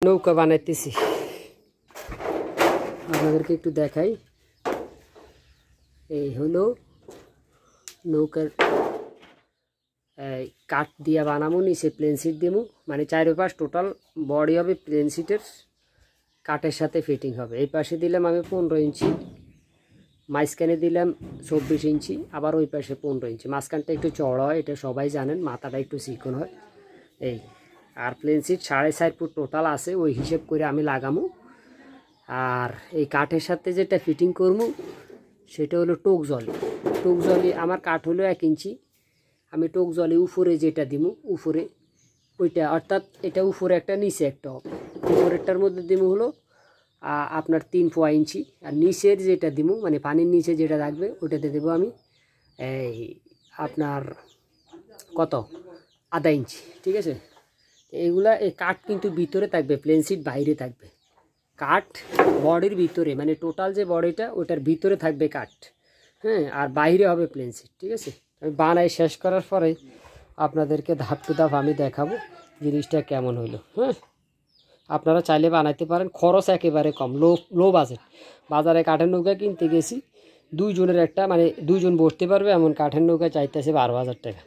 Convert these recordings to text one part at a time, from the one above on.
নৌকা বানাইতেছি, আপনাদেরকে একটু দেখাই। এই হলো নৌকার কাঠ দিয়া বানাবো, নিচে প্লেন সিট দেবো, মানে চারপাশ টোটাল বডি হবে প্লেন সিটের, কাঠের সাথে ফিটিং হবে। এই পাশে দিলাম আমি 15 ইঞ্চি, মাঝখানে দিলাম 24 ইঞ্চি, আবার ওই পাশে 15 ইঞ্চি। মাঝখানটা একটু চড়া হয়, এটা সবাই জানেন, মাথাটা একটু চিকন হয়। এই আর প্লেন সিট 4.5 ফুট টোটাল আছে, ওই হিসেব করে আমি লাগামো। আর এই কাঠের সাথে যেটা ফিটিং করবো সেটা হলো টোক জলি। টোক জলি আমার কাঠ হলো 1 ইঞ্চি, আমি টোক জলি উপরে যেটা দিব, উপরে ওইটা, অর্থাৎ এটা উপরে একটা নিচে একটা হবে। উপরেরটার মধ্যে দিব হলো আপনার 3 ইঞ্চি, আর নিচের যেটা দিব মানে পানির নিচে যেটা থাকবে ওইটাতে দেবো আমি এই আপনার কত আধা ইঞ্চি, ঠিক আছে। এইগুলা এই কাঠ কিন্তু ভিতরে থাকবে, প্লেন সিট বাইরে থাকবে। কাঠ বডির ভিতরে, মানে টোটাল যে বডিটা ওটার ভিতরে থাকবে কাঠ, হ্যাঁ, আর বাইরে হবে প্লেন সিট, ঠিক আছে। আমি বানাই শেষ করার পরে আপনাদেরকে ধাপ টু ধাপ আমি দেখাবো জিনিসটা কেমন হইলো। হ্যাঁ, আপনারা চাইলে বানাইতে পারেন, খরচ একেবারে কম, লো বাজেট। বাজারে কাঠের নৌকা কিনতে গেছি, 2 জনের একটা, মানে 2 জন বসতে পারবে এমন কাঠের নৌকা চাইতেছে 12,000 টাকা।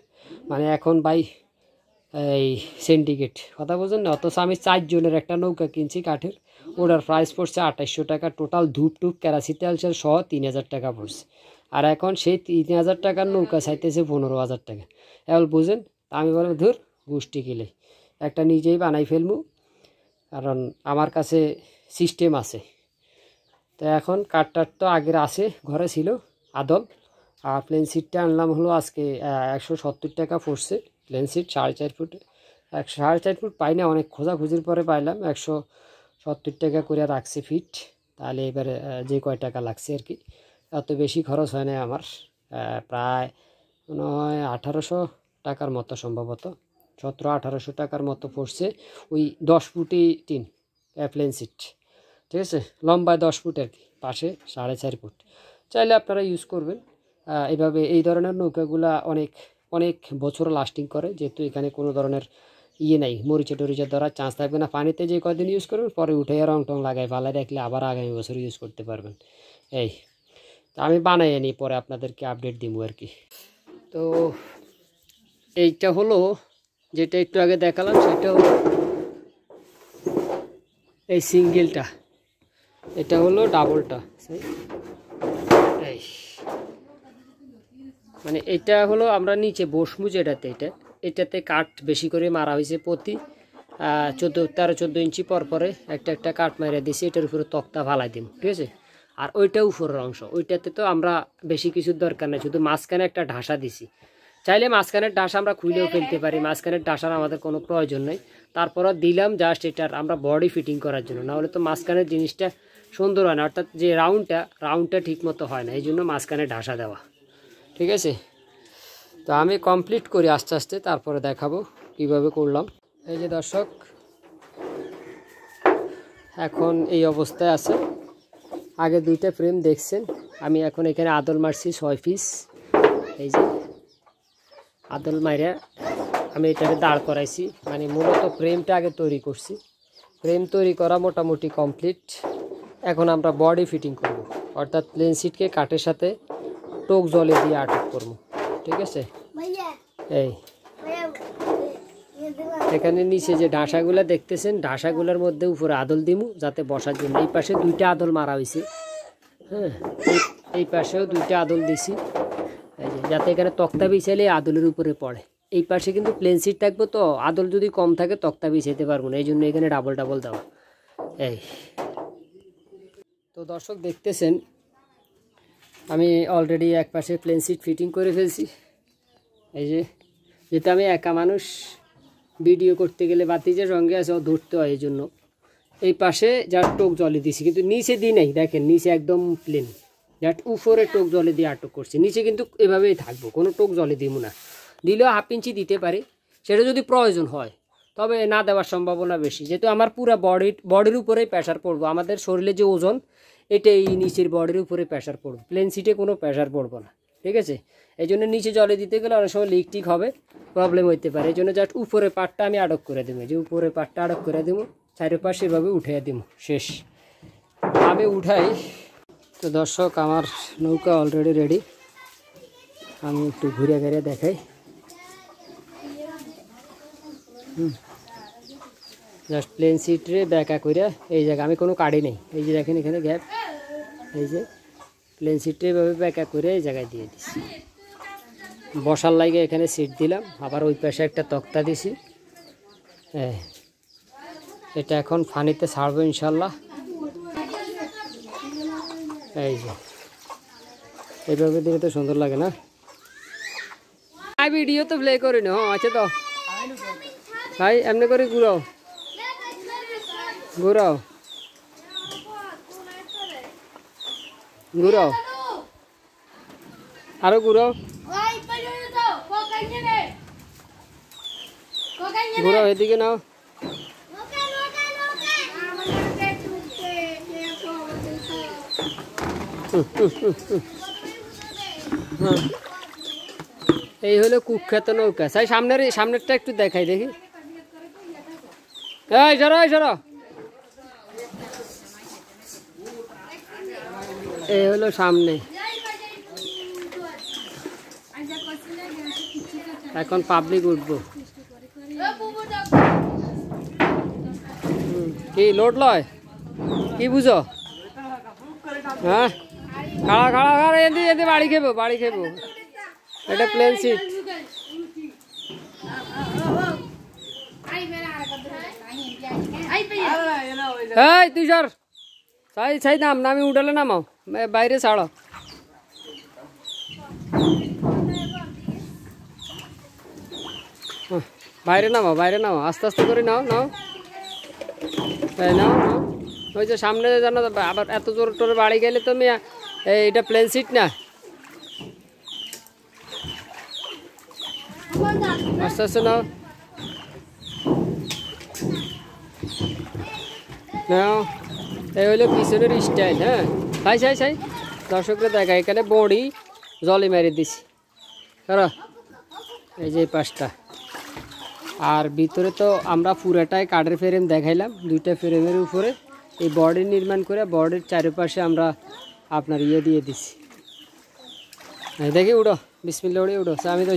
মানে এখন ভাই এই সিন্ডিকেট কথা বোঝেন না। অথচ আমি 4 জনের একটা নৌকা কিনছি কাঠের, ওটার প্রাইস পড়ছে 2800 টাকা, টোটাল ধূপ টুপ কেরাসি তেল সেল সহ 3000 টাকা পড়ছে। আর এখন সেই 3000 টাকার নৌকা চাইতেছে 15,000 টাকা। এবার বুঝেন, তা আমি বললাম ধুর গোষ্ঠী কিলে একটা নিজেই বানাই ফেলবো, কারণ আমার কাছে সিস্টেম আছে। তো এখন কাঠটার তো আগের আছে, ঘরে ছিল আদল। আর প্লেন সিটটা আনলাম হলো আজকে 170 টাকা পড়ছে। প্লেন সিট 4.5 ফুট, 4.5 ফুট পাই না, অনেক খোঁজাখুঁজির পরে পাইলাম 170 টাকা করে রাখছে ফিট। তাহলে এবারে যে কয় টাকা লাগছে আর কি, এত বেশি খরচ হয় না আমার, প্রায় মনে হয় 1800 টাকার মতো, সম্ভবত 1700-1800 টাকার মতো পড়ছে। ওই 10 ফুটই টিন প্লেন সিট, ঠিক আছে, লম্বায় 10 ফুট আর কি, পাশে 4.5 ফুট। চাইলে আপনারা ইউজ করবেন এভাবে। এই ধরনের নৌকাগুলা অনেক বছর লাস্টিং করে, যেহেতু এখানে কোনো ধরনের নাই, মরিচা টরিচা ধরার চান্স থাকবে না। পানিতে যে কদিন ইউজ করবেন, পরে উঠে রং টং লাগাই ভালাই রাখলে আবার আগামী বছর ইউজ করতে পারবেন। এই তো আমি বানাই নিই, পরে আপনাদেরকে আপডেট দিব আর কি। তো এইটা হলো যেটা একটু আগে দেখালাম, সেটা হলো এই সিঙ্গেলটা, এটা হলো ডাবলটা। এই মানে এটা হলো আমরা নিচে বসমু যেটাতে, এটাতে কাঠ বেশি করে মারা হয়েছে, প্রতি 13-14 ইঞ্চি পর পরে একটা কাঠ মারা দিয়েছি, এটার উপরে তক্তা ফালাই দিন, ঠিক আছে। আর ওইটা উপরের অংশ, ওইটাতে তো আমরা বেশি কিছুর দরকার নেই, শুধু মাঝখানে একটা ঢাসা দিছি। চাইলে মাঝখানের ঢাসা আমরা খুলেও ফেলতে পারি, মাঝখানের ঢাসার আমাদের কোনো প্রয়োজন নেই। তারপরও দিলাম জাস্ট এটার আমরা বডি ফিটিং করার জন্য, নাহলে তো মাঝখানের জিনিসটা সুন্দর হয় না, অর্থাৎ যে রাউন্ডটা ঠিক মতো হয় না, এই জন্য মাঝখানে ঢাসা দেওয়া, ঠিক আছে। তো আমি কমপ্লিট করি আস্তে আস্তে, তারপরে দেখাবো কিভাবে করলাম। এই যে দর্শক, এখন এই অবস্থায় আছে। আগে 2টা ফ্রেম দেখছেন, আমি এখন এখানে আদল মারছি 6 পিস। এই যে আদল মাইরা আমি এটাকে দাঁড় করাইছি, মানে মূলত ফ্রেমটা আগে তৈরি করছি। ফ্রেম তৈরি করা মোটামুটি কমপ্লিট। এখন আমরা বডি ফিটিং করব, অর্থাৎ প্লেন সিটকে কাঠের সাথে টোক জলে দিয়ে আটক করবো, ঠিক আছে। এই এখানে নিচে যে ঢাসাগুলো দেখতেছেন, ঢাসাগুলোর মধ্যে উপরে আদল দিমু যাতে বসার জন্য। এই পাশে 2টা আদল মারা হয়েছে, হ্যাঁ, এই পাশেও 2টা আদল দিছি, এই যে যাতে এখানে তক্তা বিছাইলে আদলের উপরে পড়ে। এই পাশে কিন্তু প্লেন সিট থাকবে, তো আদল যদি কম থাকে তক্তা বিছাইতে পারবো না, এই জন্য এখানে ডাবল দেওয়া। এই তো দর্শক দেখতেছেন, আমি অলরেডি এক পাশে প্লেন সিট ফিটিং করে ফেলছি। এই যে যেহেতু আমি একা মানুষ, ভিডিও করতে গেলে বাতিজের সঙ্গে আছে, ও ধরতে হয়, এই জন্য এই পাশে যা টোক জলে দিছি, কিন্তু নিচে দিই নাই, দেখেন নিচে একদম প্লেন, জাস্ট উপরে টোক জলে দিয়ে আটক করছি। নিচে কিন্তু এভাবেই থাকবো, কোনো টোক জলে দিব না, দিলেও 1/2 ইঞ্চি দিতে পারি, সেটা যদি প্রয়োজন হয়, তবে না দেওয়ার সম্ভাবনা বেশি, যেহেতু আমার পুরো বডির উপরেই প্রেশার পড়বো। আমাদের শরীরে যে ওজন, এটা এই নিচের বডির উপরে প্রেশার পড়বে, প্লেন সিটে কোনো প্রেশার পড়বো না, ঠিক আছে। এই জন্য নিচে জলে দিতে গেলে অনেক সময় লিক টিক হবে, প্রবলেম হইতে পারে। এই জন্য জাস্ট উপরের পাটটা আমি আটক করে দেবো, যে উপরের পাটটা আটক করে দেবো, চারিপাশে এভাবে উঠিয়ে দেবো, শেষ। আমি উঠাই। তো দর্শক, আমার নৌকা অলরেডি রেডি। আমি একটু ঘুরে ঘুরে দেখাই। জাস্ট প্লেন সিটরে ব্যাকা করে এই জায়গা আমি কোনো কাটি নেই, এই যে দেখেন এখানে গ্যাপ, এই যে প্লেন সিটরে এভাবে ব্যাকা করে এই জায়গায় দিয়ে দিছি। বসার লাগে এখানে সিট দিলাম, আবার ওই পাশে একটা তক্তা দিছি। হ্যাঁ, এটা এখন পানিতে ছাড়বো ইনশাল্লাহ। এই যে এইভাবে দিলে তো সুন্দর লাগে না? ভিডিও তো প্লে করি না। আচ্ছা তো ভাই এমনি করে ঘুরাও ঘুরাও ঘুরাও, আরো ঘুরাও ঘুরাও, এদিকে নাও। এই হলো কুখ্যাত নৌকা। সাই সামনেরটা একটু দেখাই দেখি। এই সরো সরো, এই হলো সামনে। এখন পাবলিক উঠবো। কি লোড লয় কি বুঝো? হ্যাঁ, খাড়া খাড়া খাড়া, এদি এদি বাড়ি খেবো বাড়ি খেবো। এটা প্লেন সিট। এই তুই সর, সাই সাই নাম, নামি উঠালে নামাও, বাইরে ছাড়ো। বাইরে নামাও বাইরে নামাও, আস্তে আস্তে করে নাও নাও, তাই নাও নাও। ওই যে সামনে জানো, আবার এত জোর টোরে বাড়ি গেলে তুমি, এইটা প্লেন সিট না। আস্তে আস্তে নাও নাও। এই হলো পিছনের স্টাইল। হ্যাঁ সাই সাই সাই, দর্শকরা দেখা, এখানে বড়ি জলে মেরে দিছি। ধরো এই যে পাঁচটা, আর ভিতরে তো আমরা পুরাটাই কাঠের ফ্রেম দেখাইলাম, দুইটা ফ্রেমের উপরে এই বডি নির্মাণ করে বডির চারিপাশে আমরা আপনার ইয়ে দিয়ে দিছি। দেখি উঠো, বিসমিল্লাহ উঠে উঠো, আমি তো